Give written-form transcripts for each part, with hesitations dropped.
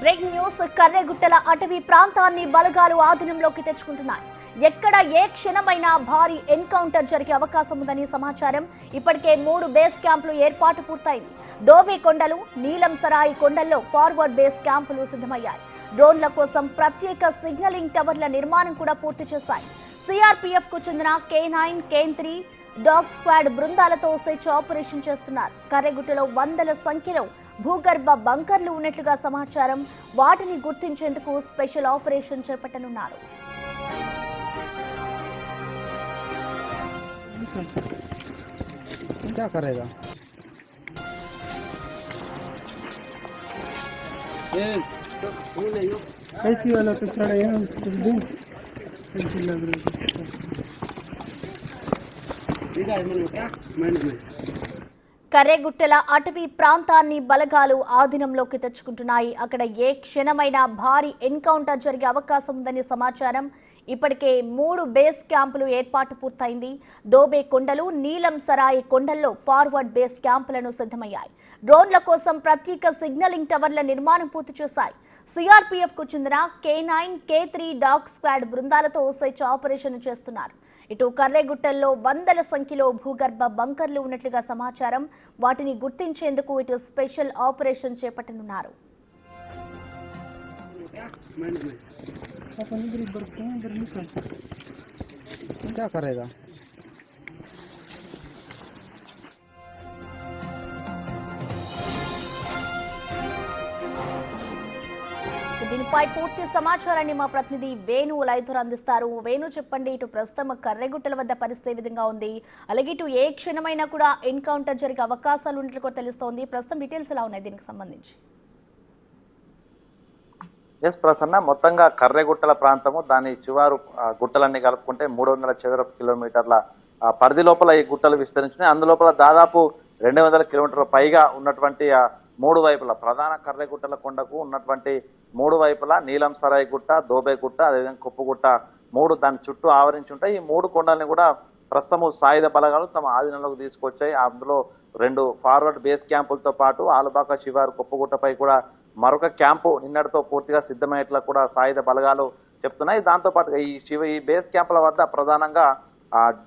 Breaking news కర్రెగుట్టల అటవీ ప్రాంతాన్ని బలగాలు ఆధీనంలోకి తెచ్చుకుంటున్నాయి. ఎక్కడ ఏ క్షణమైనా భారీ ఎన్కౌంటర్ జరిగే అవకాశం ఉందని సమాచారం. ఇప్పటికే 3 బేస్ క్యాంపులు ఏర్పాటు పూర్తయింది. దోబే కొండలు, నీలం సరాయి కొండల్లో ఫార్వర్డ్ బేస్ క్యాంపులు సిద్ధమయ్యాయి. డ్రోన్ల కోసం ప్రత్యేక సిగ్నలింగ్ టవర్ల నిర్మాణం కూడా పూర్తి చేశాయి. సిఆర్పీఎఫ్ కు చెందిన K9, K3 డాగ్ స్క్వాడ్ బృందాలతో సెర్చ్ ఆపరేషన్ చేస్తున్నారు. కర్రెగుట్టలో వందల సంఖ్యలో భూగర్భ బంకర్లు ఉన్నట్లుగా సమాచారం. వాటిని గుర్తించేందుకు స్పెషల్ ఆపరేషన్ చేపట్టనున్నారు. क्या करेगा ऐसी वाला तो खड़ा है लग रही కర్రెగుట్టల అటవీ ప్రాంతాన్ని బలగాలు ఆధీనంలోకి తెచ్చుకుంటున్నాయి. అక్కడ ఏ క్షణమైనా భారీ ఎన్కౌంటర్ జరిగే అవకాశం ఉందని సమాచారం. ఇప్పటికే 3 బేస్ క్యాంపులు ఏర్పాటు పూర్తయింది. దోబే కొండలు, నీలం సరాయి కొండల్లో ఫార్వర్డ్ బేస్ క్యాంపులను సిద్ధమయ్యాయి. డ్రోన్ల కోసం ప్రత్యేక సిగ్నలింగ్ టవర్ల నిర్మాణం పూర్తి చేశాయి. సిఆర్పీఎఫ్ కు చెందిన K9, K3 డాగ్ స్క్వాడ్ బృందాలతో సెర్చ్ ఆపరేషన్ చేస్తున్నారు. ఇటు కర్రెగుట్టల్లో వందల సంఖ్యలో భూగర్భ బంకర్లు ఉన్నట్లుగా సమాచారం. వాటిని గుర్తించేందుకు ఇటు స్పెషల్ ఆపరేషన్ చేపట్టనున్నారు. क्या करेगा దీనిపై పూర్తి సమాచారాన్ని మా ప్రతినిధి వేణు లైవ్ ద్వారా అందిస్తారు. వేణు, చెప్పండి, ఇటు ప్రస్తుతం కర్రెగుట్టల వద్ద పరిస్థితి ఏ విధంగా ఉంది, అలాగే ఇటు ఏ క్షణమైనా కూడా ఎన్కౌంటర్ జరిగే అవకాశాలు ఉన్నట్లు కూడా తెలుస్తోంది. ప్రస్తుతం డీటెయిల్స్ ఎలా ఉన్నాయి దీనికి సంబంధించి? ఎస్ ప్రసన్న, మొత్తంగా కర్రెగుట్టల ప్రాంతము దాని చివరు గుట్టలన్నీ కలుపుకుంటే 300 చదరపు కిలోమీటర్ల పరిధి లోపల ఈ గుట్టలు విస్తరించినాయి. అందులోపల దాదాపు 200 కిలోమీటర్ల పైగా ఉన్నటువంటి 3 వైపుల ప్రధాన కర్రెగుట్టల కొండకు ఉన్నటువంటి 3 వైపులా నీలం సరాయి గుట్ట, దోబే గుట్ట, అదేవిధంగా కుప్పగుట్ట 3 దాని చుట్టూ ఆవరించి ఉంటాయి. ఈ 3 కొండల్ని కూడా ప్రస్తుతము సాయుధ బలగాలు తమ ఆధీనంలోకి తీసుకొచ్చాయి. అందులో 2 ఫార్వర్డ్ బేస్ క్యాంపులతో పాటు ఆలుబాక శివారు కుప్పగుట్టపై కూడా మరొక క్యాంపు నిన్నటితో పూర్తిగా సిద్ధమయ్యేట్లా కూడా సాయుధ బలగాలు చెప్తున్నాయి. దాంతోపాటు ఈ బేస్ క్యాంపుల వద్ద ప్రధానంగా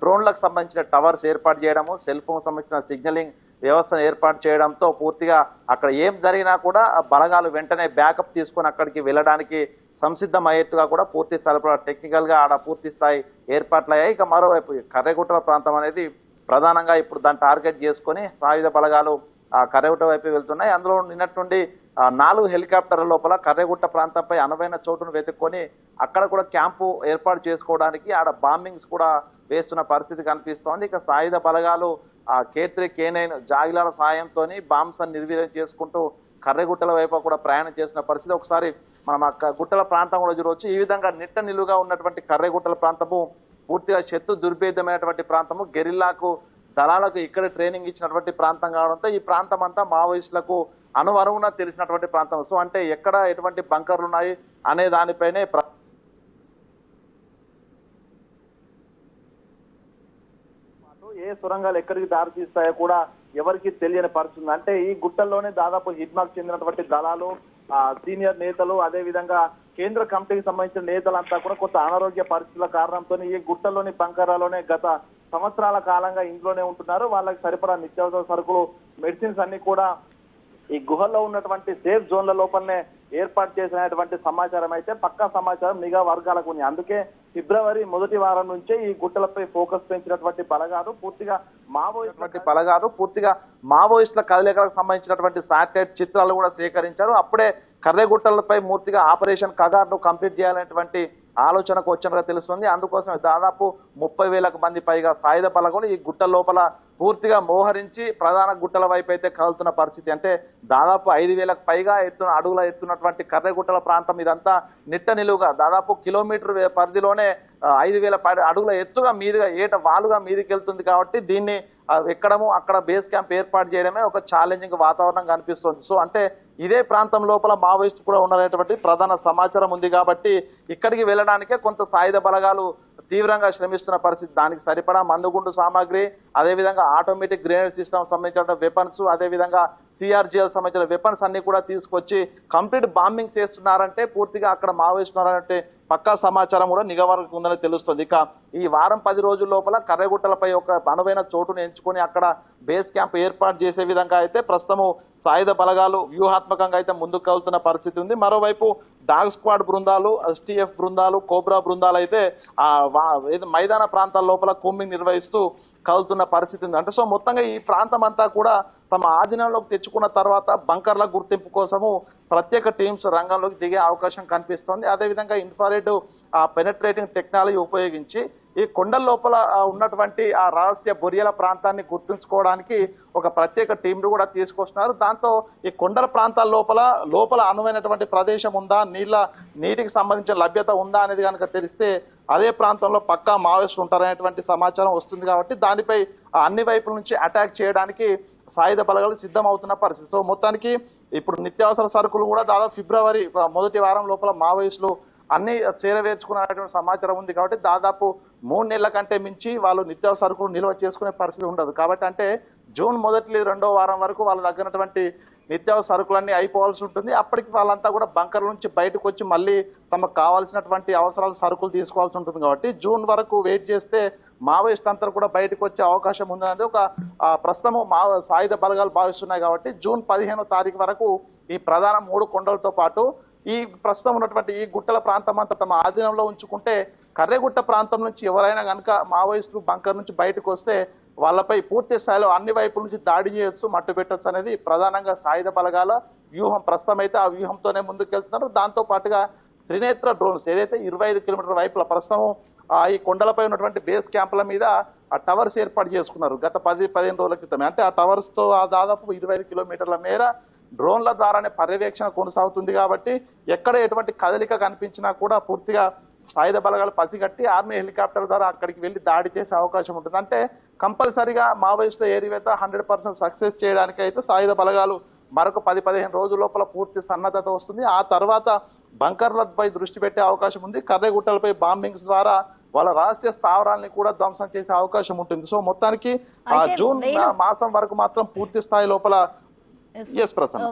డ్రోన్లకు సంబంధించిన టవర్స్ ఏర్పాటు చేయడము, సెల్ ఫోన్ సంబంధించిన సిగ్నలింగ్ వ్యవస్థను ఏర్పాటు చేయడంతో పూర్తిగా అక్కడ ఏం జరిగినా కూడా బలగాలు వెంటనే బ్యాకప్ తీసుకొని అక్కడికి వెళ్ళడానికి సంసిద్ధం అయ్యేట్టుగా కూడా పూర్తి స్థాయి టెక్నికల్ గా ఆడ పూర్తి స్థాయి ఏర్పాట్లు అయ్యాయి. ఇక మరోవైపు కర్రెగుట్టల ప్రాంతం అనేది ప్రధానంగా ఇప్పుడు దాన్ని టార్గెట్ చేసుకొని సాయుధ బలగాలు కర్రెగుట్ట వైపు వెళ్తున్నాయి. అందులో నిన్నటి నుండి 4 హెలికాప్టర్ల లోపల కర్రెగుట్ట ప్రాంతంపై అనువైన చోటును వెతుక్కొని అక్కడ కూడా క్యాంపు ఏర్పాటు చేసుకోవడానికి ఆడ బాంబింగ్స్ కూడా వేస్తున్న పరిస్థితి కనిపిస్తోంది. ఇక సాయుధ బలగాలు K3, K9 జాగిలాల సాయంతో బాంబ్స్ నిర్వీర్యం చేసుకుంటూ కర్రెగుట్టల వైపు కూడా ప్రయాణం చేసిన పరిస్థితి ఒకసారి మనం గుట్టల ప్రాంతం కూడా చూడవచ్చు. ఈ విధంగా నిట్ట నిలువుగా ఉన్నటువంటి కర్రెగుట్టల ప్రాంతము పూర్తిగా శత్రు దుర్భేద్యమైనటువంటి ప్రాంతము, గెరిల్లాకు దళాలకు ఇక్కడ ట్రైనింగ్ ఇచ్చినటువంటి ప్రాంతం కావడంతో ఈ ప్రాంతం అంతా మావోయిస్టులకు అనువనువున తెలిసినటువంటి ప్రాంతం. సో అంటే ఎక్కడ ఎటువంటి బంకర్లు ఉన్నాయి అనే దానిపైనే ఏ సొరంగాలు ఎక్కడికి దారి తీస్తాయో కూడా ఎవరికి తెలియని పరిస్థితుంది. అంటే ఈ గుట్టల్లోనే దాదాపు హిడ్మాకు చెందినటువంటి దళాలు, సీనియర్ నేతలు, అదే విధంగా కేంద్ర కమిటీకి సంబంధించిన నేతలంతా కూడా కొంత అనారోగ్య పరిస్థితుల కారణంతో ఈ గుట్టల్లోని బంకరాలోనే గత సంవత్సరాల కాలంగా ఇంట్లోనే ఉంటున్నారు. వాళ్ళకి సరిపడా నిత్యావసర సరుకులు, మెడిసిన్స్ అన్ని కూడా ఈ గుహల్లో ఉన్నటువంటి సేఫ్ జోన్ల లోపలనే ఏర్పాటు చేసినటువంటి సమాచారం అయితే పక్కా సమాచారం నిఘా వర్గాలకు ఉంది. అందుకే ఫిబ్రవరి మొదటి వారం నుంచే ఈ గుట్టలపై ఫోకస్ పెంచినటువంటి బలగాలు పూర్తిగా మావోయిస్టుల కదలికలకు సంబంధించినటువంటి శాటిలైట్ చిత్రాలు కూడా సేకరించారు. అప్పుడే కర్రెగుట్టలపై పూర్తిగా ఆపరేషన్ కగార్ను కంప్లీట్ చేయాలనేటువంటి ఆలోచనకు వచ్చినట్టుగా తెలుస్తుంది. అందుకోసం దాదాపు 30,000 మంది పైగా సాయుధ బలగాలు ఈ గుట్ట లోపల పూర్తిగా మోహరించి ప్రధాన గుట్టల వైపు అయితే కదులుతున్న పరిస్థితి. అంటే దాదాపు 5,000 పైగా అడుగుల ఎత్తున్నటువంటి కర్రెగుట్టల ప్రాంతం ఇదంతా నిట్ట నిలువుగా దాదాపు కిలోమీటర్ పరిధిలోనే 5,000 అడుగుల ఎత్తుగా మీదుగా వాలుగా మీదికి వెళ్తుంది. కాబట్టి దీన్ని ఎక్కడము అక్కడ బేస్ క్యాంప్ ఏర్పాటు చేయడమే ఒక ఛాలెంజింగ్ వాతావరణం కనిపిస్తుంది. సో అంటే ఇదే ప్రాంతం లోపల మావోయిస్టు కూడా ఉన్నటువంటి ప్రధాన సమాచారం ఉంది. కాబట్టి ఇక్కడికి వెళ్ళడానికే కొంత సాయుధ బలగాలు తీవ్రంగా శ్రమిస్తున్న పరిస్థితి. దానికి సరిపడా మందుగుండు సామాగ్రి, అదేవిధంగా ఆటోమేటిక్ గ్రెనేడ్ సిస్టమ్ సంబంధించిన వెపన్స్, అదేవిధంగా సిఆర్జిఎల్ సంబంధించిన వెపన్స్ అన్ని కూడా తీసుకొచ్చి కంప్లీట్ బాంబింగ్ చేస్తున్నారంటే పూర్తిగా అక్కడ మావోయిస్టున్నారంటే పక్కా సమాచారం కూడా నిఘా వరకు ఉందని తెలుస్తుంది. ఇక ఈ వారం 10 రోజుల లోపల కర్రెగుట్టలపై ఒక అనువైన చోటును ఎంచుకొని అక్కడ బేస్ క్యాంప్ ఏర్పాటు చేసే విధంగా అయితే ప్రస్తుతము సాయుధ బలగాలు వ్యూహాత్మకంగా అయితే ముందుకు కలుతున్న పరిస్థితి ఉంది. మరోవైపు డాగ్ స్క్వాడ్ బృందాలు, ఎస్టీఎఫ్ బృందాలు, కోబ్రా బృందాలు అయితే మైదాన ప్రాంతాల లోపల కూంబింగ్ నిర్వహిస్తూ కలుతున్న పరిస్థితి ఉంది. అంటే సో మొత్తంగా ఈ ప్రాంతం అంతా కూడా తమ ఆధీనంలోకి తెచ్చుకున్న తర్వాత బంకర్ల గుర్తింపు కోసము ప్రత్యేక టీమ్స్ రంగంలోకి దిగే అవకాశం కనిపిస్తోంది. అదేవిధంగా ఇన్ఫ్రారెడ్ పెనట్రేటింగ్ టెక్నాలజీ ఉపయోగించి ఈ కొండల లోపల ఉన్నటువంటి ఆ రహస్య బొరియల ప్రాంతాన్ని గుర్తుంచుకోవడానికి ఒక ప్రత్యేక టీంను కూడా తీసుకొస్తున్నారు. దాంతో ఈ కొండల ప్రాంతాల లోపల అనువైనటువంటి ప్రదేశం ఉందా, నీటికి సంబంధించిన లభ్యత ఉందా అనేది కనుక తెలిస్తే అదే ప్రాంతంలో పక్కా మావోయిస్టులు ఉంటారనేటువంటి సమాచారం వస్తుంది. కాబట్టి దానిపై అన్ని వైపుల నుంచి అటాక్ చేయడానికి సాయుధ బలగాలు సిద్ధం అవుతున్న పరిస్థితి. సో మొత్తానికి ఇప్పుడు నిత్యావసర సరుకులు కూడా దాదాపు ఫిబ్రవరి మొదటి వారం లోపల మావోయిస్టులు అన్ని చేరవేర్చుకున్నటువంటి సమాచారం ఉంది. కాబట్టి దాదాపు 3 నెలల కంటే మించి వాళ్ళు నిత్యావసర సరుకులు నిల్వ చేసుకునే పరిస్థితి ఉండదు. కాబట్టి అంటే జూన్ మొదటి 2వ వారం వరకు వాళ్ళ దగ్గరటువంటి నిత్యావసర సరుకులన్నీ అయిపోవాల్సి ఉంటుంది. అప్పటికి వాళ్ళంతా కూడా బంకర్ల నుంచి బయటకు వచ్చి మళ్ళీ తమకు కావాల్సినటువంటి అవసరాలు సరుకులు తీసుకోవాల్సి ఉంటుంది. కాబట్టి జూన్ వరకు వెయిట్ చేస్తే మావోయిస్ట్ అంతా కూడా బయటకు వచ్చే అవకాశం ఉందనేది ఒక ప్రస్తుతము సాయుధ బలగాలు భావిస్తున్నాయి. కాబట్టి జూన్ 15వ తారీఖు వరకు ఈ ప్రధాన 3 కొండలతో పాటు ఈ ప్రస్తుతం ఉన్నటువంటి ఈ గుట్టల ప్రాంతం అంతా తమ ఆధీనంలో ఉంచుకుంటే కర్రెగుట్ట ప్రాంతం నుంచి ఎవరైనా కనుక మావోయిస్టులు బంకర్ నుంచి బయటకు వస్తే వాళ్ళపై పూర్తి స్థాయిలో అన్ని వైపుల నుంచి దాడి చేయొచ్చు, మట్టు పెట్టొచ్చు అనేది ప్రధానంగా సాయుధ బలగాల వ్యూహం. ప్రస్తుతం అయితే ఆ వ్యూహంతోనే ముందుకెళ్తున్నారు. దాంతో పాటుగా త్రినేత్ర డ్రోన్స్ ఏదైతే 25 కిలోమీటర్ల వైపుల ప్రస్తుతం ఈ కొండలపై ఉన్నటువంటి బేస్ క్యాంపుల మీద ఆ టవర్స్ ఏర్పాటు చేసుకున్నారు గత 10-15 రోజుల క్రితమే. అంటే ఆ టవర్స్ తో దాదాపు 25 కిలోమీటర్ల మేర డ్రోన్ల ద్వారానే పర్యవేక్షణ కొనసాగుతుంది. కాబట్టి ఎక్కడ ఎటువంటి కదలిక కనిపించినా కూడా పూర్తిగా సాయుధ బలగాలు పసిగట్టి ఆర్మీ హెలికాప్టర్ ద్వారా అక్కడికి వెళ్లి దాడి చేసే అవకాశం ఉంటుంది. అంటే కంపల్సరిగా మావోయిస్టుల ఏరివేత 100% సక్సెస్ చేయడానికి అయితే సాయుధ బలగాలు మరొక 10-15 రోజుల లోపల పూర్తి సన్నద్ధత వస్తుంది. ఆ తర్వాత బంకర్లపై దృష్టి పెట్టే అవకాశం ఉంది. కర్రెగుట్టలపై బాంబింగ్స్ ద్వారా వాళ్ళ రహస్య స్థావరాలని కూడా ధ్వంసం చేసే అవకాశం ఉంటుంది. సో మొత్తానికి జూన్ మాసం వరకు మాత్రం పూర్తి స్థాయి లోపల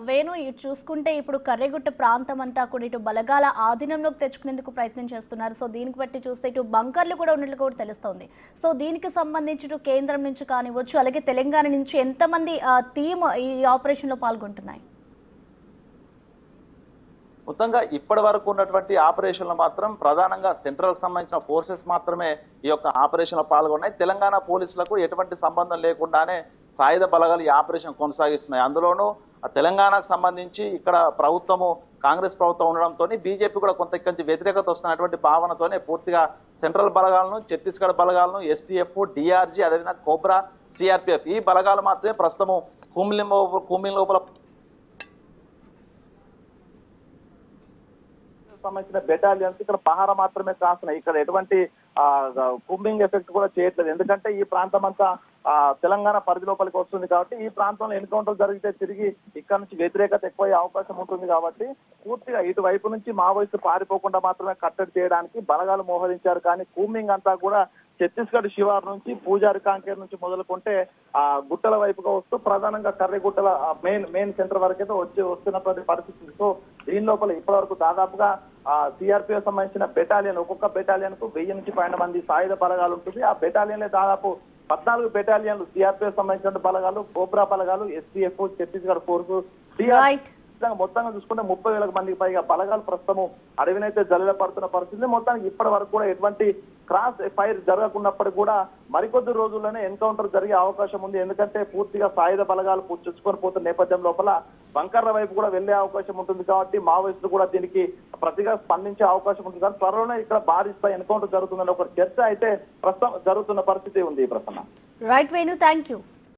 వేణు చూసుకుంటే ఇప్పుడు కర్రెగుట్ట ప్రాంతం అంతా కూడా ఇటు బలగాల ఆధీనంలోకి తెచ్చుకునేందుకు ప్రయత్నం చేస్తున్నారు. సో దీనికి బట్టి చూస్తే ఇటు బంకర్లు కూడా ఉన్నట్లు కూడా తెలుస్తోంది. సో దీనికి సంబంధించి ఇటు కేంద్రం నుంచి కానివచ్చు, అలాగే తెలంగాణ నుంచి ఎంతమంది టీమ్ ఈ ఆపరేషన్ లో పాల్గొంటున్నాయి? మొత్తంగా ఇప్పటి వరకు ఉన్నటువంటి ఆపరేషన్లు మాత్రం ప్రధానంగా సెంట్రల్ సంబంధించిన ఫోర్సెస్ మాత్రమే ఈ యొక్క ఆపరేషన్ లో పాల్గొన్నాయి. తెలంగాణ పోలీసులకు ఎటువంటి సంబంధం లేకుండానే సాయుధ బలగాలు ఈ ఆపరేషన్ కొనసాగిస్తున్నాయి. అందులోనూ తెలంగాణకు సంబంధించి ఇక్కడ ప్రభుత్వము కాంగ్రెస్ ప్రభుత్వం ఉండడంతో బీజేపీ కూడా కొంత ఇక్కడి వ్యతిరేకత వస్తున్నటువంటి భావనతోనే పూర్తిగా సెంట్రల్ బలగాలను, ఛత్తీస్గఢ్ బలగాలను, ఎస్టీఎఫ్, డిఆర్జీ, అదేవిధంగా కోబ్రా, సిఆర్పిఎఫ్ ఈ బలగాలు మాత్రమే ప్రస్తుతము కుమిలి లోపల సంబంధించిన బెటాలియన్స్ ఇక్కడ పహార మాత్రమే కాస్తున్నాయి. ఇక్కడ ఎటువంటి కూంబింగ్ ఎఫెక్ట్ కూడా చేయట్లేదు. ఎందుకంటే ఈ ప్రాంతం అంతా తెలంగాణ పరిధి లోపలికి వస్తుంది. కాబట్టి ఈ ప్రాంతంలో ఎన్కౌంటర్ జరిగితే తిరిగి ఇక్కడ నుంచి వ్యతిరేకత ఎక్కువయ్యే అవకాశం ఉంటుంది. కాబట్టి పూర్తిగా ఇటువైపు నుంచి మావోయిస్టు పారిపోకుండా మాత్రమే కట్టడి చేయడానికి బలగాలు మోహరించారు. కానీ కూంబింగ్ అంతా కూడా ఛత్తీస్గఢ్ శివారు నుంచి పూజారి కాంకేర్ నుంచి మొదలుకుంటే ఆ గుట్టల వైపుగా వస్తూ ప్రధానంగా కర్రెగుట్టల మెయిన్ సెంటర్ వరకు అయితే వస్తున్నటువంటి పరిస్థితి. సో దీని లోపల ఇప్పటి వరకు దాదాపుగా సిఆర్పిఎఫ్ సంబంధించిన బెటాలియన్, ఒక్కొక్క బెటాలియన్ కు 1000 నుంచి 12 మంది సాయుధ బలగాలు ఉంటుంది. ఆ బెటాలియన్లే దాదాపు 14 బెటాలియన్లు సిఆర్పిఎఫ్ సంబంధించిన బలగాలు, కోబ్రా బలగాలు, ఎస్టీఎఫ్, ఛత్తీస్గఢ్ ఫోర్సు, మొత్తంగా చూసుకుంటే 30,000 మందికి పైగా బలగాలు ప్రస్తుతము అడవినైతే జల్లెడ పడుతున్న పరిస్థితి. మొత్తానికి ఇప్పటి వరకు కూడా ఎటువంటి క్రాస్ ఫైర్ జరగకున్నప్పటికీ కూడా మరికొద్ది రోజుల్లోనే ఎన్కౌంటర్ జరిగే అవకాశం ఉంది. ఎందుకంటే పూర్తిగా సాయుధ బలగాలు చొచ్చుకొని పోతున్న నేపథ్యం లోపల బంకర్ల వైపు కూడా వెళ్లే అవకాశం ఉంటుంది. కాబట్టి మావోయిస్టులు కూడా దీనికి ప్రతిగా స్పందించే అవకాశం ఉంటుంది. కానీ త్వరలోనే ఇక్కడ భారీ స్థాయి ఎన్కౌంటర్ జరుగుతుందని ఒక చర్చ అయితే ప్రస్తుతం జరుగుతున్న పరిస్థితి ఉంది. Prasanna. Right Venu, thank you.